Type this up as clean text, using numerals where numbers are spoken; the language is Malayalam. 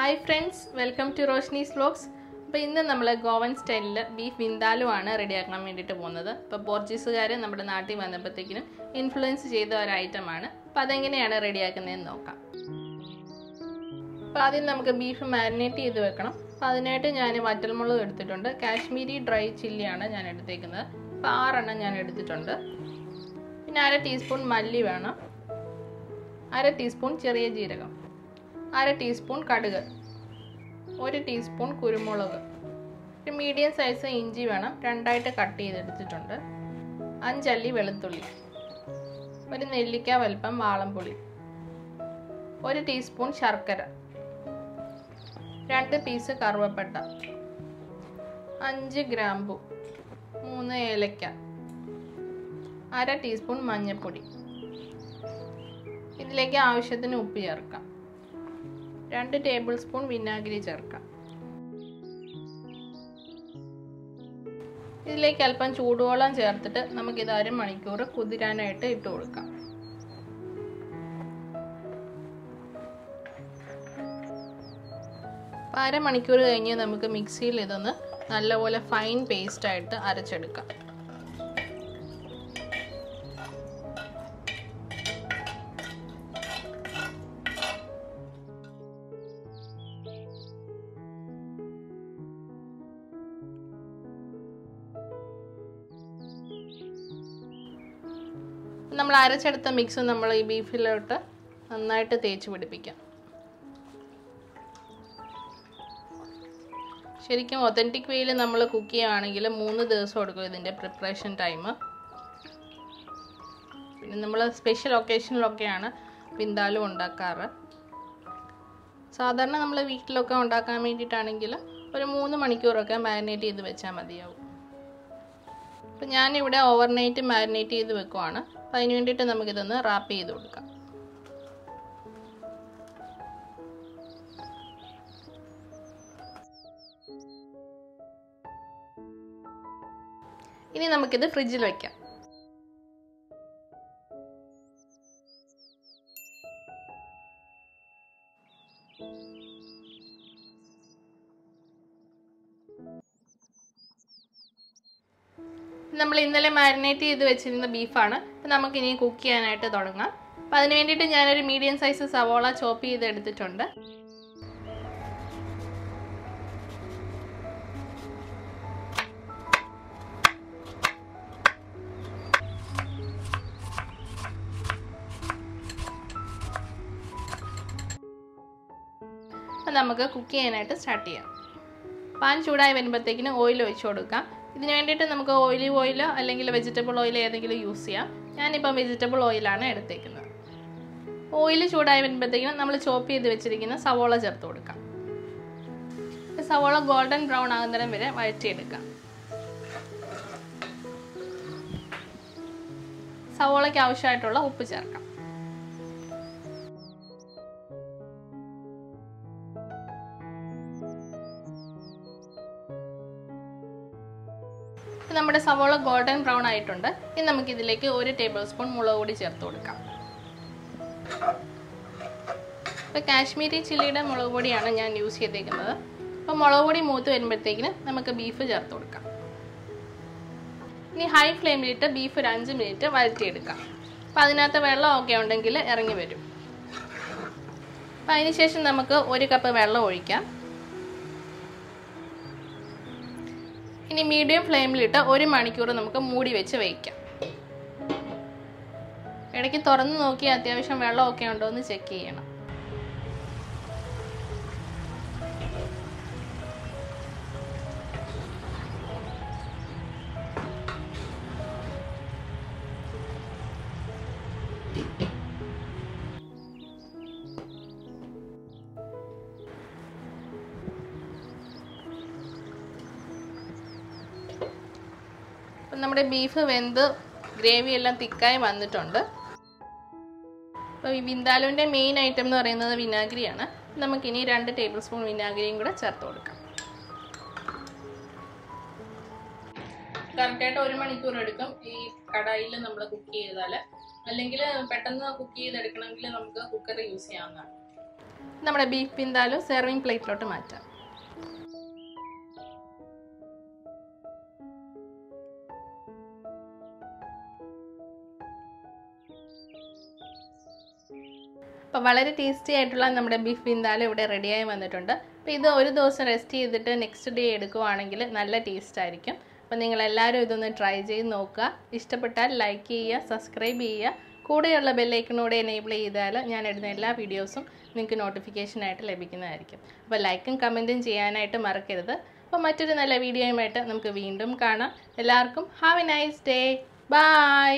Hi friends, welcome to Roshni's Vlogs. അപ്പോൾ ഇന്ന് നമ്മൾ ഗോവൻ സ്റ്റൈലിൽ ബീഫ് വിന്താലു ആണ് റെഡിയാക്കാൻ വേണ്ടിയിട്ട് പോകുന്നത്. അപ്പോൾ പോർച്ചുഗീസുകാർ നമ്മുടെ നാട്ടിൽ വന്നപ്പോഴത്തേക്കിനും ഇൻഫ്ലുവൻസ് ചെയ്ത ഒരു ഐറ്റമാണ്. അപ്പോൾ അതെങ്ങനെയാണ് റെഡിയാക്കുന്നതെന്ന് നോക്കാം. അപ്പോൾ ആദ്യം നമുക്ക് ബീഫ് മാരിനേറ്റ് ചെയ്ത് വെക്കണം. അപ്പോൾ അതിനായിട്ട് ഞാൻ വറ്റൽമുളക് എടുത്തിട്ടുണ്ട്. കാശ്മീരി ഡ്രൈ ചില്ലിയാണ് ഞാൻ എടുത്തേക്കുന്നത്. അപ്പോൾ 6 എണ്ണം ഞാൻ എടുത്തിട്ടുണ്ട്. പിന്നെ 1/2 ടീസ്പൂൺ മല്ലി വേണം, 1/2 ടീസ്പൂൺ ചെറിയ ജീരകം, 1/2 ടീസ്പൂൺ കടുക്, 1 ടീസ്പൂൺ കുരുമുളക്, ഒരു മീഡിയം സൈസ് ഇഞ്ചി വേണം, 2ആയിട്ട് കട്ട് ചെയ്തെടുത്തിട്ടുണ്ട്, 5 അല്ലി വെളുത്തുള്ളി, ഒരു നെല്ലിക്ക വലുപ്പം വാളംപുളി, 1 ടീസ്പൂൺ ശർക്കര, 2 പീസ് കറുവപ്പട്ട, 5 ഗ്രാമ്പു, 3 ഏലക്ക, 1/2 ടീസ്പൂൺ മഞ്ഞൾപ്പൊടി. ഇതിലേക്ക് ആവശ്യത്തിന് ഉപ്പ് ചേർക്കാം, 2 ടേബിൾ സ്പൂൺ വിനാഗിരി ചേർക്കാം. ഇതിലേക്ക് അല്പം ചൂടുവെള്ളം ചേർത്തിട്ട് നമുക്കിത് 1/2 മണിക്കൂർ കുതിരാനായിട്ട് ഇട്ട് കൊടുക്കാം. അപ്പോൾ 1/2 മണിക്കൂർ കഴിഞ്ഞ് നമുക്ക് മിക്സിയിൽ ഇതൊന്ന് നല്ലപോലെ ഫൈൻ പേസ്റ്റായിട്ട് അരച്ചെടുക്കാം. നമ്മൾ അരച്ചെടുത്ത മിക്സ് നമ്മൾ ഈ ബീഫിലോട്ട് നന്നായിട്ട് തേച്ച് പിടിപ്പിക്കാം. ശരിക്കും ഒത്തൻറ്റിക് വേയിൽ നമ്മൾ കുക്ക് ചെയ്യുകയാണെങ്കിൽ 3 ദിവസം എടുക്കും ഇതിൻ്റെ പ്രിപ്പറേഷൻ ടൈം. പിന്നെ നമ്മൾ സ്പെഷ്യൽ ഒക്കേഷനിലൊക്കെയാണ് വിന്താലു ഉണ്ടാക്കാറ്. സാധാരണ നമ്മൾ വീട്ടിലൊക്കെ ഉണ്ടാക്കാൻ വേണ്ടിയിട്ടാണെങ്കിൽ ഒരു 3 മണിക്കൂറൊക്കെ മാരിനേറ്റ് ചെയ്ത് വെച്ചാൽ മതിയാവും. അപ്പം ഞാനിവിടെ ഓവർനൈറ്റ് മാരിനേറ്റ് ചെയ്ത് വെക്കുവാണ്. അപ്പം അതിന് വേണ്ടിയിട്ട് നമുക്കിതൊന്ന് റാപ്പ് ചെയ്ത് കൊടുക്കാം. ഇനി നമുക്കിത് ഫ്രിഡ്ജിൽ വയ്ക്കാം. നമ്മൾ ഇന്നലെ മാരിനേറ്റ് ചെയ്ത് വെച്ചിരുന്ന ബീഫാണ്. അപ്പം നമുക്കിനി കുക്ക് ചെയ്യാനായിട്ട് തുടങ്ങാം. അപ്പം അതിന് വേണ്ടിയിട്ട് ഞാനൊരു മീഡിയം സൈസ് സവോള ചോപ്പ് ചെയ്ത് എടുത്തിട്ടുണ്ട്. അപ്പം നമുക്ക് കുക്ക് ചെയ്യാനായിട്ട് സ്റ്റാർട്ട് ചെയ്യാം. പാൻ ചൂടായി വരുമ്പോഴത്തേക്കിന് ഓയിൽ ഒഴിച്ചു കൊടുക്കാം. ഇതിന് വേണ്ടിയിട്ട് നമുക്ക് ഓയിലീവ് ഓയിലോ അല്ലെങ്കിൽ വെജിറ്റബിൾ ഓയിൽ ഏതെങ്കിലും യൂസ് ചെയ്യാം. ഞാനിപ്പം വെജിറ്റബിൾ ഓയിലാണ് എടുത്തേക്കുന്നത്. ഓയിൽ ചൂടായി വരുമ്പോഴത്തേക്കിനും നമ്മൾ ചോപ്പ് ചെയ്ത് വെച്ചിരിക്കുന്ന സവോള ചേർത്ത് കൊടുക്കാം. സവോള ഗോൾഡൻ ബ്രൗൺ ആകുന്നേരം വരെ വഴറ്റിയെടുക്കാം. സവോളയ്ക്ക് ആവശ്യമായിട്ടുള്ള ഉപ്പ് ചേർക്കാം. നമ്മുടെ സവോള ഗോൾഡൻ ബ്രൗൺ ആയിട്ടുണ്ട്. ഇനി നമുക്കിതിലേക്ക് 1 ടേബിൾ സ്പൂൺ മുളക് പൊടി ചേർത്ത് കൊടുക്കാം. ഇപ്പോൾ കാശ്മീരി ചില്ലിയുടെ മുളക് പൊടിയാണ് ഞാൻ യൂസ് ചെയ്തേക്കുന്നത്. അപ്പോൾ മുളക് പൊടി മൂത്ത് വരുമ്പോഴത്തേക്കിന് നമുക്ക് ബീഫ് ചേർത്ത് കൊടുക്കാം. ഇനി ഹൈ ഫ്ലെയിമിലിട്ട് ബീഫ് ഒരു 5 മിനിറ്റ് വഴറ്റിയെടുക്കാം. അപ്പോൾ അതിനകത്ത് വെള്ളമൊക്കെ ഉണ്ടെങ്കിൽ ഇറങ്ങി വരും. അപ്പോൾ അതിന് ശേഷം നമുക്ക് 1 കപ്പ് വെള്ളം ഒഴിക്കാം. ഇനി മീഡിയം ഫ്ലെയിമിലിട്ട് 1 മണിക്കൂർ നമുക്ക് മൂടി വെച്ച് വയ്ക്കാം. ഇടയ്ക്ക് തുറന്ന് നോക്കി അത്യാവശ്യം വെള്ളമൊക്കെ ഉണ്ടോ എന്ന് ചെക്ക് ചെയ്യണം. നമ്മുടെ ബീഫ് വെന്ത് ഗ്രേവി എല്ലാം തിക്കായി വന്നിട്ടുണ്ട്. അപ്പോൾ ഈ വിന്താലുവിൻ്റെ മെയിൻ ഐറ്റം എന്ന് പറയുന്നത് വിനാഗിരിയാണ്. നമുക്കിനി 2 ടേബിൾ സ്പൂൺ വിനാഗിരിയും കൂടെ ചേർത്ത് കൊടുക്കാം. കറക്റ്റായിട്ട് 1 മണിക്കൂർ എടുക്കും ഈ കടായിൽ നമ്മൾ കുക്ക് ചെയ്താൽ. അല്ലെങ്കിൽ പെട്ടെന്ന് കുക്ക് ചെയ്തെടുക്കണമെങ്കിൽ നമുക്ക് കുക്കർ യൂസ് ചെയ്യാവുന്നതാണ്. നമ്മുടെ ബീഫ് വിന്താലോ സെർവിങ് പ്ലേറ്റിലോട്ട് മാറ്റാം. അപ്പോൾ വളരെ ടേസ്റ്റി ആയിട്ടുള്ള നമ്മുടെ ബീഫ് വിന്താലോ ഇവിടെ റെഡിയായി വന്നിട്ടുണ്ട്. അപ്പോൾ ഇത് ഒരു ദിവസം റെസ്റ്റ് ചെയ്തിട്ട് നെക്സ്റ്റ് ഡേ എടുക്കുവാണെങ്കിൽ നല്ല ടേസ്റ്റ് ആയിരിക്കും. അപ്പോൾ നിങ്ങളെല്ലാവരും ഇതൊന്ന് ട്രൈ ചെയ്ത് നോക്കുക. ഇഷ്ടപ്പെട്ടാൽ ലൈക്ക് ചെയ്യുക, സബ്സ്ക്രൈബ് ചെയ്യുക, കൂടെയുള്ള ബെല്ലൈക്കനോടെ എനേബിൾ ചെയ്താൽ ഞാൻ ഇടുന്ന എല്ലാ വീഡിയോസും നിങ്ങൾക്ക് നോട്ടിഫിക്കേഷനായിട്ട് ലഭിക്കുന്നതായിരിക്കും. അപ്പോൾ ലൈക്കും കമൻറ്റും ചെയ്യാനായിട്ട് മറക്കരുത്. അപ്പോൾ മറ്റൊരു നല്ല വീഡിയോയുമായിട്ട് നമുക്ക് വീണ്ടും കാണാം. എല്ലാവർക്കും have a nice day. By.